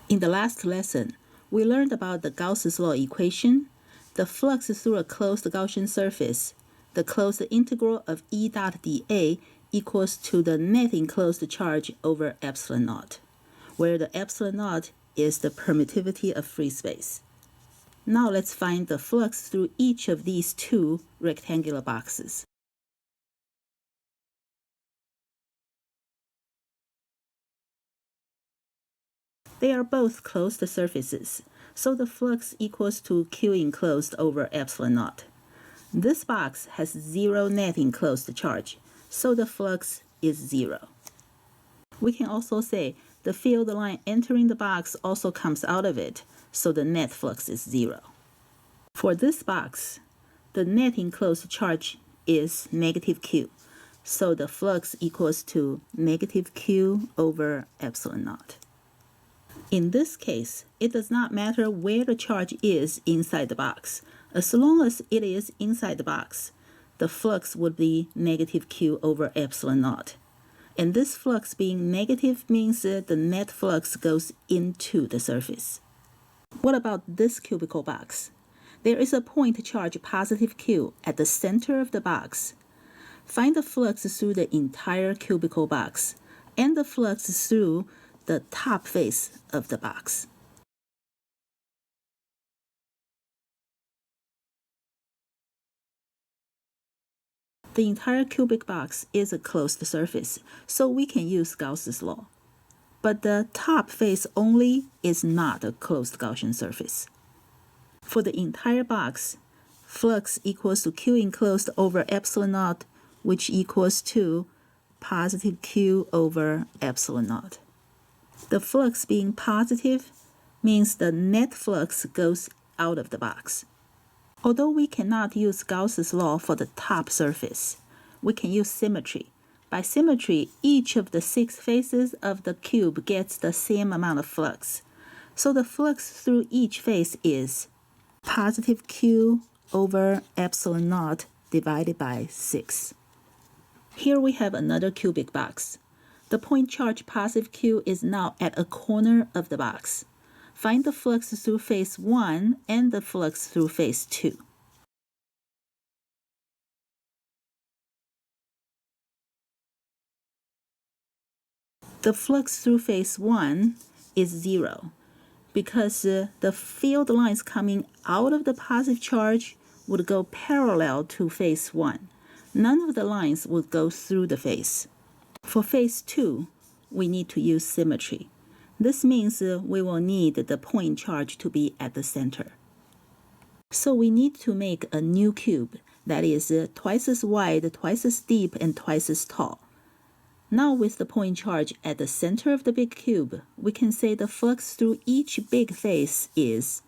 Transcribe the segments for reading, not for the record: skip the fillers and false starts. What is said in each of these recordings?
In the last lesson, we learned about the Gauss's law equation, the flux through a closed Gaussian surface, the closed integral of E dot dA equals to the net enclosed charge over epsilon naught, where the epsilon naught is the permittivity of free space. Now let's find the flux through each of these two rectangular boxes. They are both closed surfaces, so the flux equals to Q enclosed over epsilon naught. This box has zero net enclosed charge, so the flux is zero. We can also say the field line entering the box also comes out of it, so the net flux is zero. For this box, the net enclosed charge is negative Q, so the flux equals to negative Q over epsilon naught. In this case, it does not matter where the charge is inside the box. As long as it is inside the box, the flux would be negative Q over epsilon naught. And this flux being negative means that the net flux goes into the surface. What about this cubical box? There is a point charge positive Q at the center of the box. Find the flux through the entire cubical box and the flux through the top face of the box. The entire cubic box is a closed surface, so we can use Gauss's law. But the top face only is not a closed Gaussian surface. For the entire box, flux equals to Q enclosed over epsilon naught, which equals to positive Q over epsilon naught. The flux being positive means the net flux goes out of the box. Although we cannot use Gauss's law for the top surface, we can use symmetry. By symmetry, each of the 6 faces of the cube gets the same amount of flux. So the flux through each face is positive Q over epsilon naught divided by 6. Here we have another cubic box. The point charge positive Q is now at a corner of the box. Find the flux through face 1 and the flux through face 2. The flux through face 1 is 0 because the field lines coming out of the positive charge would go parallel to face 1. None of the lines would go through the face. For phase 2, we need to use symmetry. This means we will need the point charge to be at the center. So we need to make a new cube that is twice as wide, twice as deep, and twice as tall. Now with the point charge at the center of the big cube, we can say the flux through each big face is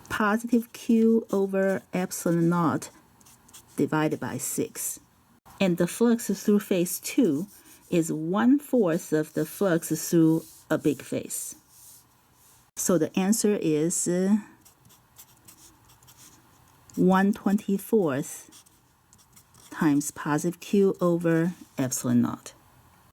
positive Q over epsilon naught divided by 6. And the flux through face 2 is 1/4 of the flux through a big face. So the answer is 1/24 times positive Q over epsilon naught.